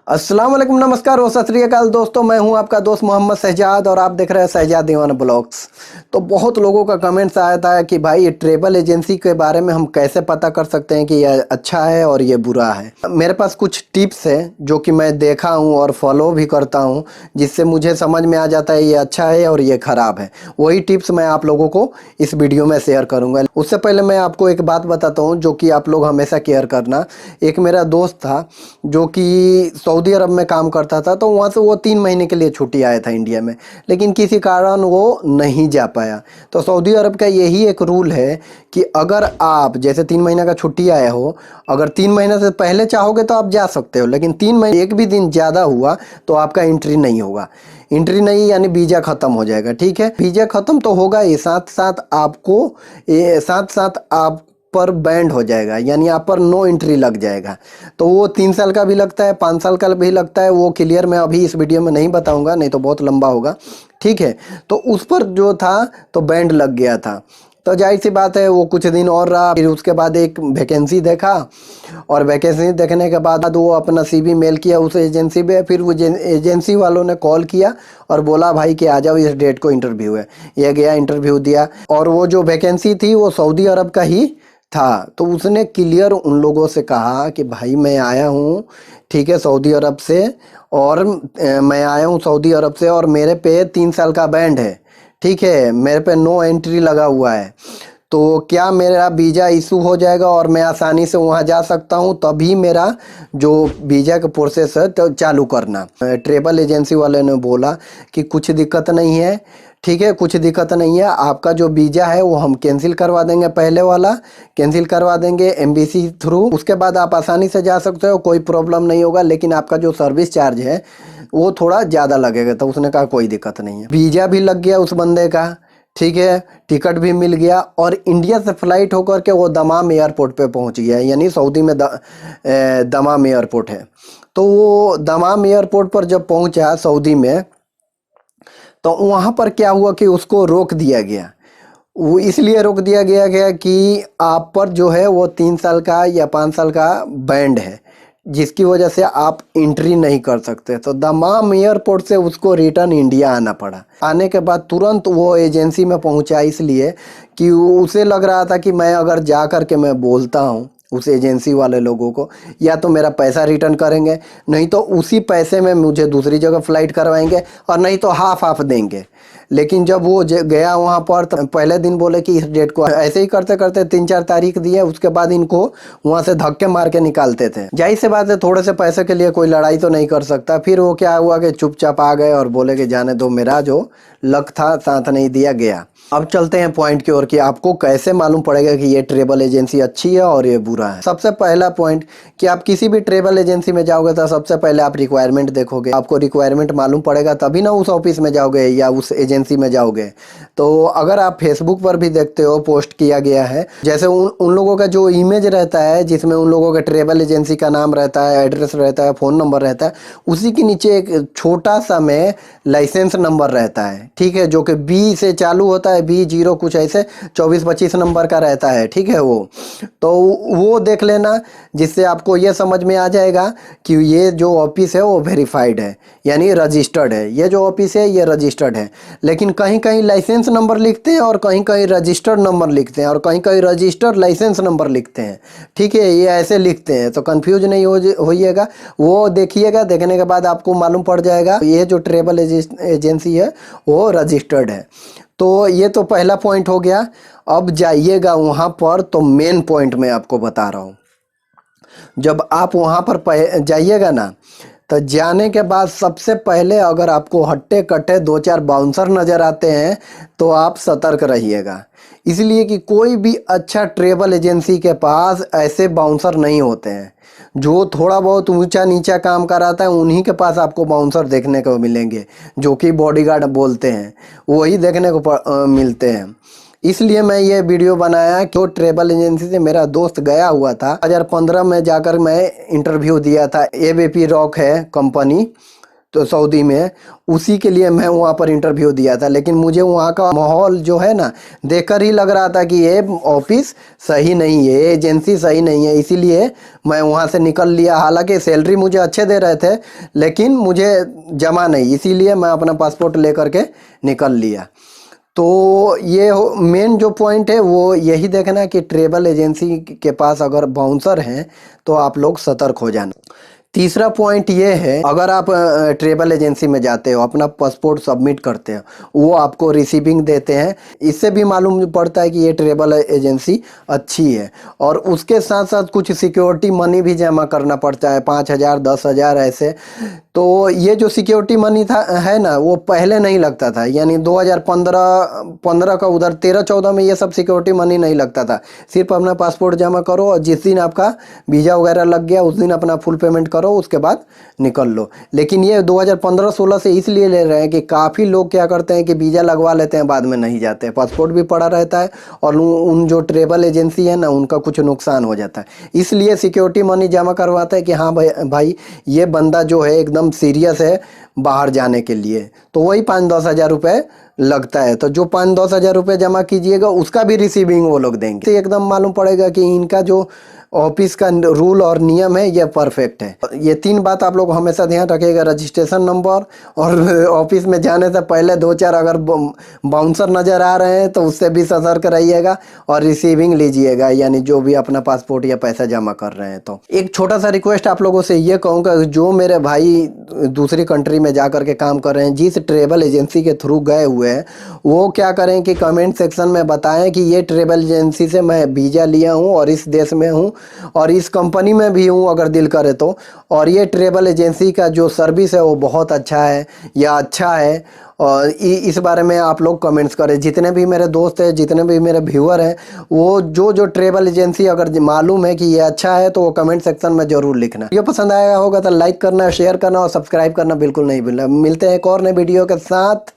अस्सलाम वालेकुम, नमस्कार और सत श्री अकाल दोस्तों। मैं हूं आपका दोस्त मोहम्मद शहजाद और आप देख रहे हैं शहजाद दीवाना ब्लॉग्स। तो बहुत लोगों का कमेंट्स आया था कि भाई ये ट्रैवल एजेंसी के बारे में हम कैसे पता कर सकते हैं कि ये अच्छा है और ये बुरा है। मेरे पास कुछ टिप्स है जो कि मैं देखा हूं और फॉलो भी करता हूं, जिससे मुझे समझ में आ जाता है ये अच्छा है और ये ख़राब है। वही टिप्स मैं आप लोगों को इस वीडियो में शेयर करूँगा। उससे पहले मैं आपको एक बात बताता हूँ जो कि आप लोग हमेशा केयर करना। एक मेरा दोस्त था जो कि सऊदी अरब में काम करता था, तो वहाँ से वो 3 महीने के लिए छुट्टी आया था इंडिया में, लेकिन किसी कारण वो नहीं जा पाया। तो सऊदी अरब का यही एक रूल है कि अगर आप जैसे 3 महीने का छुट्टी आया हो, अगर 3 महीने से पहले चाहोगे तो आप जा सकते हो, लेकिन 3 महीने एक भी दिन ज़्यादा हुआ तो आपका एंट्री नहीं होगा। एंट्री नहीं यानी वीज़ा ख़त्म हो जाएगा। ठीक है, वीज़ा ख़त्म तो होगा ही, साथ साथ आप पर बैंड हो जाएगा, यानी आप पर नो एंट्री लग जाएगा। तो वो 3 साल का भी लगता है, 5 साल का भी लगता है। वो क्लियर मैं अभी इस वीडियो में नहीं बताऊंगा, नहीं तो बहुत लंबा होगा। ठीक है, तो उस पर जो था तो बैंड लग गया था। तो जाहिर सी बात है वो कुछ दिन और रहा, फिर उसके बाद एक वैकेंसी देखा और वैकेंसी देखने के बाद वो अपना सीवी मेल किया उस एजेंसी पे। फिर वो एजेंसी वालों ने कॉल किया और बोला भाई कि आ जाओ, इस डेट को इंटरव्यू है। ये गया, इंटरव्यू दिया और वो जो वैकेंसी थी वो सऊदी अरब का ही था। तो उसने क्लियर उन लोगों से कहा कि भाई मैं आया हूँ, ठीक है, सऊदी अरब से, और मैं आया हूँ सऊदी अरब से और मेरे पे 3 साल का बैंड है। ठीक है, मेरे पे नो एंट्री लगा हुआ है, तो क्या मेरा वीज़ा इशू हो जाएगा और मैं आसानी से वहाँ जा सकता हूँ? तभी मेरा जो वीज़ा का प्रोसेस है तो चालू करना। ट्रैवल एजेंसी वाले ने बोला कि कुछ दिक्कत नहीं है, ठीक है, कुछ दिक्कत नहीं है, आपका जो वीज़ा है वो हम कैंसिल करवा देंगे, पहले वाला कैंसिल करवा देंगे एम्बेसी थ्रू। उसके बाद आप आसानी से जा सकते हो, कोई प्रॉब्लम नहीं होगा, लेकिन आपका जो सर्विस चार्ज है वो थोड़ा ज़्यादा लगेगा। तो उसने कहा कोई दिक्कत नहीं है। वीज़ा भी लग गया उस बंदे का, ठीक है, टिकट भी मिल गया और इंडिया से फ्लाइट होकर के वो दमाम एयरपोर्ट पे पहुंच गया, यानी सऊदी में दमाम एयरपोर्ट है। तो वो दमाम एयरपोर्ट पर जब पहुंचा सऊदी में, तो वहाँ पर क्या हुआ कि उसको रोक दिया गया। वो इसलिए रोक दिया गया कि आप पर जो है वो 3 साल का या 5 साल का बैंड है, जिसकी वजह से आप एंट्री नहीं कर सकते। तो दमाम एयरपोर्ट से उसको रिटर्न इंडिया आना पड़ा। आने के बाद तुरंत वो एजेंसी में पहुंचा, इसलिए कि उसे लग रहा था कि मैं अगर जा कर के मैं बोलता हूं उस एजेंसी वाले लोगों को, या तो मेरा पैसा रिटर्न करेंगे, नहीं तो उसी पैसे में मुझे दूसरी जगह फ़्लाइट करवाएंगे, और नहीं तो हाफ हाफ देंगे। लेकिन जब वो गया वहाँ पर तो पहले दिन बोले कि इस डेट को, ऐसे ही करते करते 3-4 तारीख दिए, उसके बाद इनको वहाँ से धक्के मार के निकालते थे। जाहिर सी बात है थोड़े से पैसे के लिए कोई लड़ाई तो नहीं कर सकता। फिर वो क्या हुआ कि चुपचाप आ गए और बोले कि जाने दो, मेरा जो लक था साथ नहीं दिया गया। अब चलते हैं पॉइंट की ओर कि आपको कैसे मालूम पड़ेगा कि ये ट्रैवल एजेंसी अच्छी है और ये बुरा है। सबसे पहला पॉइंट कि आप किसी भी ट्रैवल एजेंसी में जाओगे तो सबसे पहले आप रिक्वायरमेंट देखोगे। आपको रिक्वायरमेंट मालूम पड़ेगा तभी ना उस ऑफिस में जाओगे या उस एजेंसी में जाओगे। तो अगर आप फेसबुक पर भी देखते हो पोस्ट किया गया है, जैसे उन लोगों का जो इमेज रहता है जिसमें उन लोगों के ट्रैवल एजेंसी का नाम रहता है, एड्रेस रहता है, फ़ोन नंबर रहता है, उसी के नीचे एक छोटा सा में लाइसेंस नंबर रहता है, ठीक है, जो कि बी से चालू होता है, B0 कुछ ऐसे 24-25 नंबर का रहता है। ठीक है, वो देख लेना, जिससे आपको ये समझ में आ जाएगा कि ये जो ऑफिस है वो वेरीफाइड है, यानी रजिस्टर्ड है। ये जो ऑफिस है ये रजिस्टर्ड है। लेकिन कहीं कहीं लाइसेंस नंबर लिखते हैं और कहीं कहीं रजिस्टर्ड नंबर लिखते हैं और कहीं कहीं रजिस्टर्ड लाइसेंस नंबर लिखते हैं। ठीक है, ये ऐसे लिखते हैं, तो कंफ्यूज नहीं होइएगा। वो देखिएगा, देखने के बाद आपको मालूम पड़ जाएगा ये जो ट्रैवल एजेंसी है वो रजिस्टर्ड है। तो ये तो पहला पॉइंट हो गया। अब जाइएगा वहाँ पर, तो मेन पॉइंट मैं आपको बता रहा हूँ। जब आप वहाँ पर जाइएगा ना, तो जाने के बाद सबसे पहले अगर आपको हट्टे कट्टे 2-4 बाउंसर नज़र आते हैं तो आप सतर्क रहिएगा। इसलिए कि कोई भी अच्छा ट्रैवल एजेंसी के पास ऐसे बाउंसर नहीं होते हैं। जो थोड़ा बहुत ऊंचा नीचा काम कराता है उन्हीं के पास आपको बाउंसर देखने को मिलेंगे, जो कि बॉडीगार्ड बोलते हैं, वही देखने को मिलते हैं। इसलिए मैं ये वीडियो बनाया कि ट्रैवल एजेंसी से मेरा दोस्त गया हुआ था। 2015 में जाकर मैं इंटरव्यू दिया था। ABP रॉक है कंपनी, तो सऊदी में, उसी के लिए मैं वहाँ पर इंटरव्यू दिया था। लेकिन मुझे वहाँ का माहौल जो है ना, देखकर ही लग रहा था कि ये ऑफिस सही नहीं है, ये एजेंसी सही नहीं है, इसीलिए मैं वहाँ से निकल लिया। हालांकि सैलरी मुझे अच्छे दे रहे थे, लेकिन मुझे जमा नहीं, इसीलिए मैं अपना पासपोर्ट लेकर के निकल लिया। तो ये मेन जो पॉइंट है वो यही देखना है कि ट्रैवल एजेंसी के पास अगर बाउंसर हैं तो आप लोग सतर्क हो जाना। तीसरा पॉइंट ये है, अगर आप ट्रैवल एजेंसी में जाते हो, अपना पासपोर्ट सबमिट करते हो, वो आपको रिसीविंग देते हैं, इससे भी मालूम पड़ता है कि ये ट्रैवल एजेंसी अच्छी है। और उसके साथ साथ कुछ सिक्योरिटी मनी भी जमा करना पड़ता है, 5,000 10,000 ऐसे। तो ये जो सिक्योरिटी मनी था है ना, वो पहले नहीं लगता था, यानी 2015 का उधर 13-14 में ये सब सिक्योरिटी मनी नहीं लगता था। सिर्फ अपना पासपोर्ट जमा करो और जिस दिन आपका वीज़ा वगैरह लग गया उस दिन अपना फुल पेमेंट करो, उसके बाद निकल लो। लेकिन ये 2015-16 से इसलिए ले रहे हैं कि काफ़ी लोग क्या करते हैं कि वीज़ा लगवा लेते हैं, बाद में नहीं जाते, पासपोर्ट भी पड़ा रहता है और उन जो ट्रैवल एजेंसी है ना, उनका कुछ नुकसान हो जाता है। इसलिए सिक्योरिटी मनी जमा करवाता है कि हाँ भाई ये बंदा जो है एकदम सीरियस है बाहर जाने के लिए, तो वही 5-10 हज़ार रुपये लगता है। तो जो 5-10 हज़ार रुपये जमा कीजिएगा उसका भी रिसीविंग वो लोग देंगे। तो एकदम मालूम पड़ेगा कि इनका जो ऑफिस का रूल और नियम है ये परफेक्ट है। ये 3 बात आप लोग हमेशा ध्यान रखिएगा, रजिस्ट्रेशन नंबर, और ऑफिस में जाने से पहले 2-4 अगर बाउंसर नज़र आ रहे हैं तो उससे भी सतर्क रहिएगा, और रिसीविंग लीजिएगा, यानी जो भी अपना पासपोर्ट या पैसा जमा कर रहे हैं। तो एक छोटा सा रिक्वेस्ट आप लोगों से ये कहूँगा, जो मेरे भाई दूसरी कंट्री में जा कर के काम कर रहे हैं, जिस ट्रैवल एजेंसी के थ्रू गए हुए हैं, वो क्या करें कि कमेंट सेक्शन में बताएं कि ये ट्रैवल एजेंसी से मैं वीज़ा लिया हूँ और इस देश में हूँ और इस कंपनी में भी हूँ अगर दिल करे तो, और ये ट्रैवल एजेंसी का जो सर्विस है वो बहुत अच्छा है या अच्छा है। और इस बारे में आप लोग कमेंट्स करें। जितने भी मेरे दोस्त हैं, जितने भी मेरे व्यूअर हैं, वो जो ट्रैवल एजेंसी अगर मालूम है कि ये अच्छा है तो वो कमेंट सेक्शन में ज़रूर लिखना। वीडियो पसंद आया होगा तो लाइक करना, शेयर करना और सब्सक्राइब करना बिल्कुल नहीं भूलना। मिलते हैं एक और नए वीडियो के साथ।